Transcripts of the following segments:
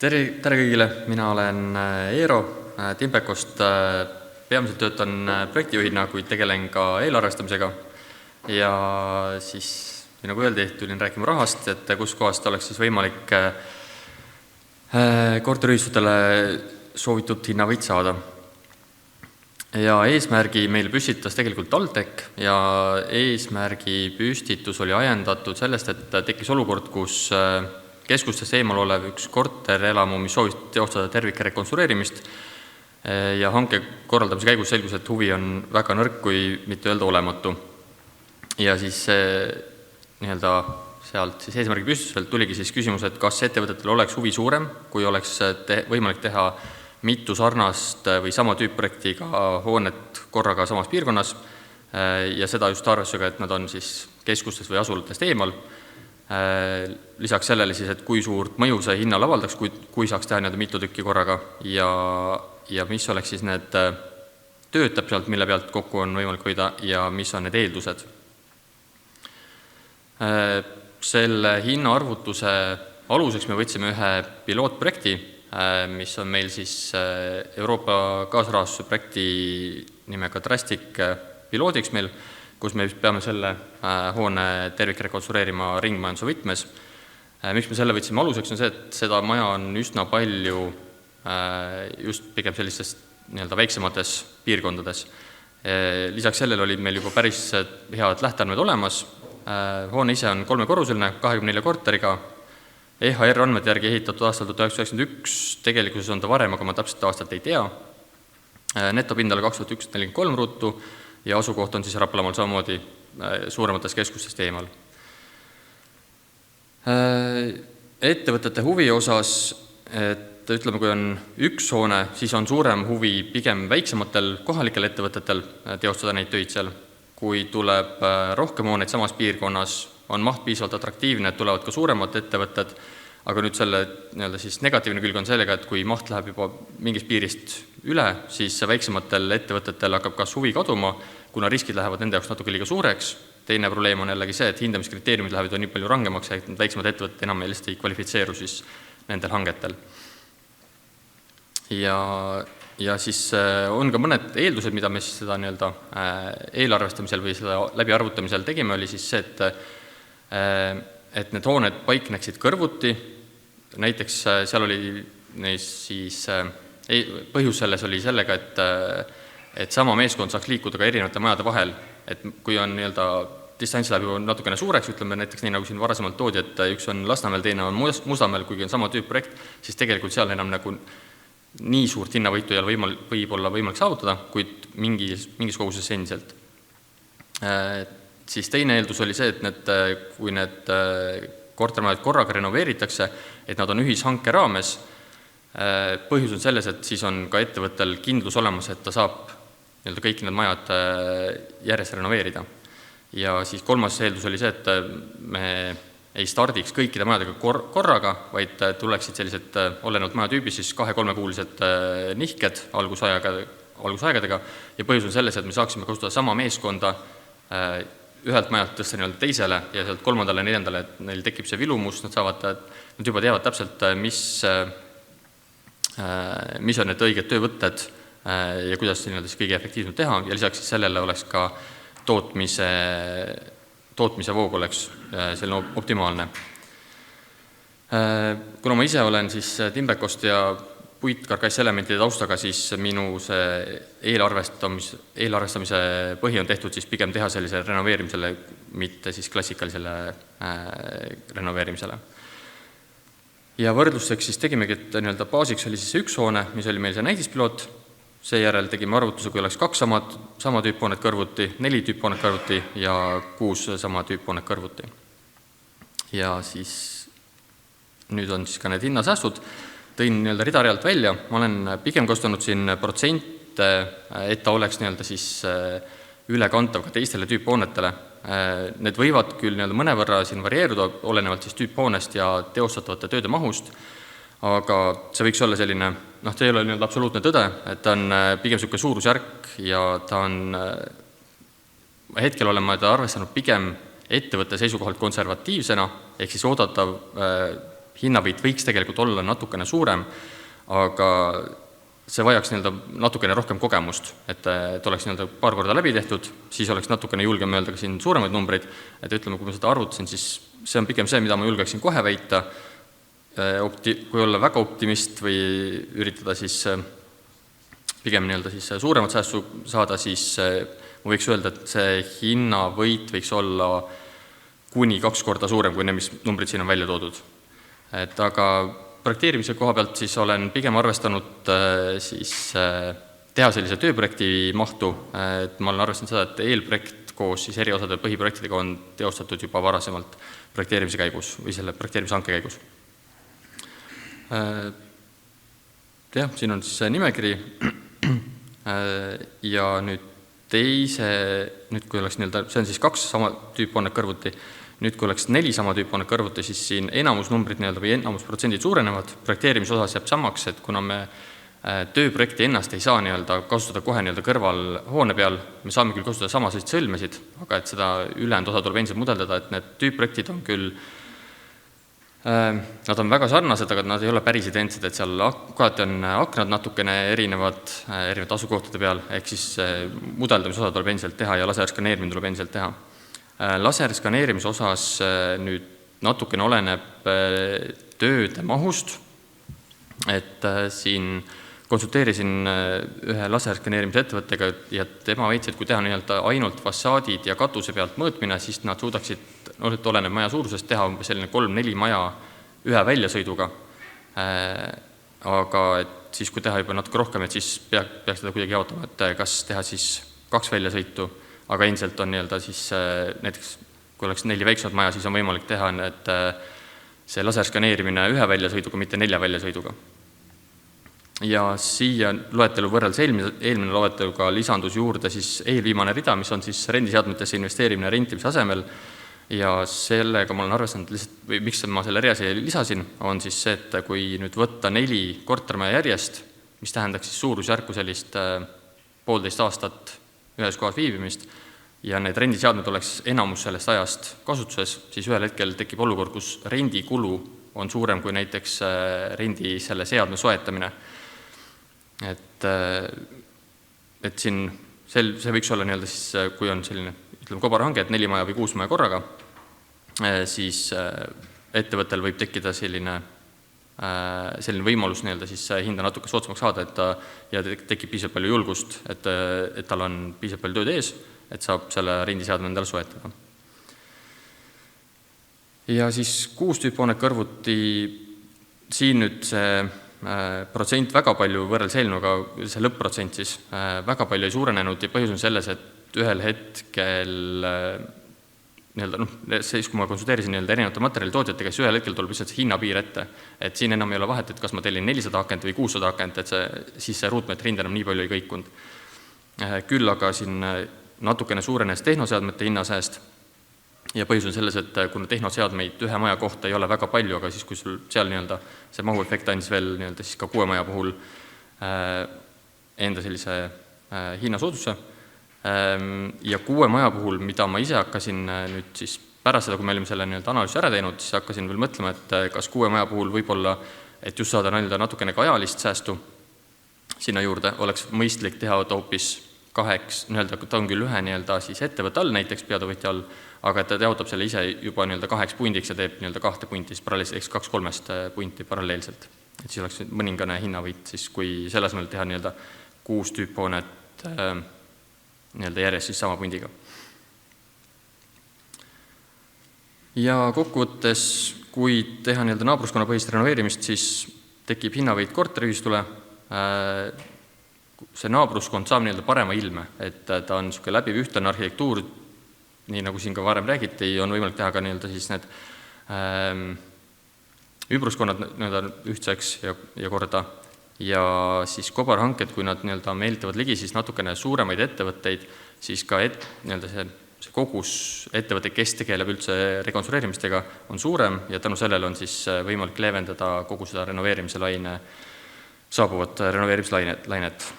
Tere kõigile, mina olen Eero Timpekost, peamiselt töötan projektijuhina, kuid tegelen ka eelarvestamisega ja siis, nagu öeldi, tulin rääkima rahast, et kus kohast oleks siis võimalik korteriühistutele soovitud hinna võit saada. Ja eesmärgi meil püstitas tegelikult TalTech ja eesmärgi püstitus oli ajendatud sellest, et tekkis olukord, kus keskustest eemal olev üks korterelamu, mis soovis teostada tervike rekonstrueerimist ja hanke korraldamise käigus selgus, et huvi on väga nõrk, kui mitte öelda olematu. Ja siis sealt siis eesmärgi püstitusel tuligi siis küsimus, et kas ettevõtetel oleks huvi suurem, kui oleks võimalik teha mitu sarnast või sama tüüpprojektiga hoonet korraga samas piirkonnas ja seda just arvestusega, et nad on siis keskustest või asulatest eemal. Lisaks sellele siis, et kui suurt mõju see hinnal avaldaks, kui saaks teha mitu tükki korraga ja mis oleks siis need tööd täpselt, mille pealt kokku on võimalik hoida ja mis on need eeldused. Selle hinnaarvutuse aluseks me võtsime ühe pilootprojekti, mis on meil siis Euroopa kaasrahastuse projekti nimega Drastic piloodiks meil, kus me peame selle hoone tervik rekonstrueerima ringmajanduse võtmes. Miks me selle võtsime aluseks on see, et seda maja on üsna palju just pigem sellistes väiksemates piirkondades. Lisaks sellele olid meil juba päris head lähteandmed olemas. Hoone ise on 3-korruseline, 24 korteriga. EHR andmete järgi ehitatud aastal 1991, tegelikuses on ta varem, aga ma täpselt aastat ei tea. Netopindala 2143 ruutu ja asukoht on siis Raplamaal samamoodi suuremates keskustest eemal. Ettevõtete huvi osas, et ütleme, kui on üks hoone, siis on suurem huvi pigem väiksematel kohalikel ettevõtetel teostada neid töid seal. Kui tuleb rohkem hooneid samas piirkonnas, on maht piisavalt atraktiivne, et tulevad ka suuremad ettevõtted, aga nüüd selle siis negatiivne külg on sellega, et kui maht läheb juba mingist piirist üle, siis väiksematel ettevõtetel hakkab kas huvi kaduma, kuna riskid lähevad nende jaoks natuke liiga suureks. Teine probleem on jällegi see, et hindamiskriteeriumid lähevad nii palju rangemaks, et väiksemad ettevõtted enam ei kvalifitseeru siis nendel hangetel. Ja siis on ka mõned eeldused, mida me siis seda eelarvestamisel või seda läbiarvutamisel tegime, oli siis see, et need hooned paikneksid kõrvuti. Näiteks seal oli siis põhjus selles oli sellega, et sama meeskond saaks liikuda ka erinevate majade vahel, et kui on distants läheb juba natukene suureks, ütleme näiteks nii, nagu siin varasemalt toodi, et üks on Lasnamäel, teine on Mustamäel, kuigi on sama tüüpprojekt, siis tegelikult seal enam nii suurt hinnavõitu ei ole võib-olla võimalik saavutada, kuid mingis koguses endiselt. Siis teine eeldus oli see, et kui need kortermajad korraga renoveeritakse, et nad on ühishanke raames. Põhjus on selles, et siis on ka ettevõttel kindlus olemas, et ta saab kõik need majad järjest renoveerida. Ja siis kolmas eeldus oli see, et me ei stardiks kõikide majadega korraga, vaid tuleksid sellised olenevalt majatüübis siis 2-3-kuulised nihked algusaegadega ja põhjus on selles, et me saaksime kasutada sama meeskonda ühelt majalt tõsta teisele ja sealt 3-4, et neil tekib see vilumus, nad juba teavad täpselt, mis on need õiged töövõtted ja kuidas siis kõige efektiivselt teha ja lisaks siis sellele oleks ka tootmise voog oleks selline optimaalne. Kuna ma ise olen siis Timbekost ja puitkarkasselementide taustaga, siis minu see eelarvestamise põhi on tehtud siis pigem teha sellisele renoveerimisele, mitte siis klassikalisele renoveerimisele. Ja võrdluseks siis tegimegi, et baasiks oli siis üks hoone, mis oli meil see näidispiloot, seejärel tegime arvutuse, kui oleks 2 sama tüüphoonet kõrvuti, 4 tüüphoonet kõrvuti ja 6 sama tüüphoonet kõrvuti. Ja siis nüüd on siis ka need hinnasäästud. Tõin ridarealt välja, ma olen pigem kasutanud siin protsente, et ta oleks siis ülekantav ka teistele tüüphoonetele. Need võivad küll mõnevõrra siin varieeruda, olenevalt siis tüüphoonest ja teostatavate tööde mahust, aga see võiks olla selline, see ei ole absoluutne tõde, et ta on pigem selline suurusjärk ja ta on, hetkel oleme ta arvestanud pigem ettevõtte seisukohalt konservatiivsena, ehk siis oodatav hinnavõit võiks tegelikult olla natukene suurem, aga see vajaks natukene rohkem kogemust, et oleks paar korda läbi tehtud, siis oleks natukene julgem öelda ka siin suuremaid numbreid, et ütleme, kui ma seda arvutasin, siis see on pigem see, mida ma julgeksin kohe väita, kui olla väga optimist või üritada siis pigem siis suuremat säästu saada, siis ma võiks öelda, et see hinnavõit võiks olla kuni 2 korda suurem, kui need, mis numbrid siin on välja toodud. Et aga projekteerimise koha pealt siis olen pigem arvestanud siis teha sellise tööprojekti mahtu, et ma olen arvestanud seda, et eelprojekt koos siis eri osade põhiprojektidega on teostatud juba varasemalt projekteerimise käigus või selle projekteerimise hanke käigus. Jah, siin on siis see nimekiri ja nüüd kui oleks see on siis 2 sama tüüphoonet kõrvuti, nüüd kui oleks 4 sama tüüphoonet kõrvuti, siis siin enamusnumbrid või enamusprotsendid suurenevad, projekteerimise osas jääb samaks, et kuna me tööprojekti ennast ei saa kasutada kohe kõrval hoone peal, me saame küll kasutada samasid sõlmesid, aga et seda ülejäänud osa tuleb endiselt mudeldada, et need tüüpprojektid on küll nad on väga sarnased, aga nad ei ole päris identsed, et seal kohati on aknad natukene erinevad asukohtade peal, ehk siis mudeldamise osa tuleb endiselt teha ja laserskaneerimine tuleb endiselt teha. Laserskaneerimise osas nüüd natukene oleneb tööde mahust, et siin konsulteerisin ühe laserskaneerimise ettevõttega ja tema väitis, et kui teha ainult fassaadid ja katuse pealt mõõtmine, siis nad suudaksid, et oleneb maja suurusest, teha umbes selline 3-4 maja ühe väljasõiduga. Aga et siis, kui teha juba natuke rohkem, et siis peaks seda kuidagi jaotama, et kas teha siis 2 väljasõitu, aga endiselt on siis näiteks, kui oleks 4 väiksemat maja, siis on võimalik teha see laserskaneerimine ühe väljasõiduga, mitte 4 väljasõiduga. Ja siia loetelu võrreldes eelmine loeteluga lisandus juurde siis eelviimane rida, mis on siis rendiseadmetesse investeerimine rentimise asemel ja sellega ma olen arvestanud lihtsalt, või miks ma selle rea siia lisasin, on siis see, et kui nüüd võtta 4 kortermaja järjest, mis tähendaks siis suurusjärku sellist 1,5 aastat ühes kohas viibimist ja need rendiseadmed oleks enamus sellest ajast kasutuses, siis ühel hetkel tekib olukord, kus rendikulu on suurem kui näiteks rendi selle seadme soetamine. Et siin see võiks olla siis, kui on selline kobarhange, et 4 maja või 6 maja korraga, siis ettevõttel võib tekkida selline võimalus siis hinda natuke soodsamaks saada, ja tekib piisavalt palju julgust, et tal on piisavalt palju tööd ees, et saab selle rendiseadme endale soetada. Ja siis 6 tüüphoonet kõrvuti, siin nüüd see protsent väga palju võrreldes eelnõuga, see lõpp-protsent siis väga palju ei suurenenud ja põhjus on selles, et ühel hetkel siis, kui ma konsulteerisin erinevate materjalitootjatega, siis ühel hetkel tuleb lihtsalt see hinnapiir ette, et siin enam ei ole vahet, et kas ma tellin 400 akent või 600 akent, et siis see ruutmeetri hind enam nii palju ei kõikunud. Küll aga siin natukene suurenes tehnoseadmete hinnasääst ja põhjus on selles, et kuna tehnoseadmeid ühe maja kohta ei ole väga palju, aga siis kui sul seal see mahuefekt andis veel siis ka 6 maja puhul enda sellise hinnasooduse ja 6 maja puhul, mida ma ise hakkasin nüüd siis pärast seda, kui me olime selle analüüsi ära teinud, siis hakkasin veel mõtlema, et kas 6 maja puhul võib-olla, et just saada natukene ka ajalist säästu sinna juurde, oleks mõistlik teha hoopis 2, ta on küll ühe siis ettevõtte all, näiteks peatöövõtja all, aga ta jaotab selle ise juba 2 pundiks ja teeb 2 punti paralleelselt, eks 2-3 punti paralleelselt. Et siis oleks mõningane hinnavõit, siis kui selles mõel teha 6 tüüphoonet järjest siis sama pundiga. Ja kokkuvõttes, kui teha naabruskonnapõhist renoveerimist, siis tekib hinnavõit korteriühistule. See naabruskond saab parema ilme, et ta on läbiv ühtlane arhitektuur, nii nagu siin ka varem räägiti, on võimalik teha ka siis need ümbruskonnad ühtseks ja korda. Ja siis kobarhanked, kui nad meelitavad ligi siis natukene suuremaid ettevõtteid, siis ka see kogus ettevõte, kes tegeleb üldse rekonstrueerimistega, on suurem ja tänu sellele on siis võimalik leevendada kogu seda renoveerimise saabuvat renoveerimislainet.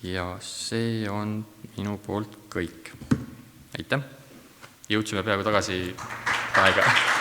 Ja see on minu poolt kõik. Aitäh! Jõudsime peaaegu tagasi aega.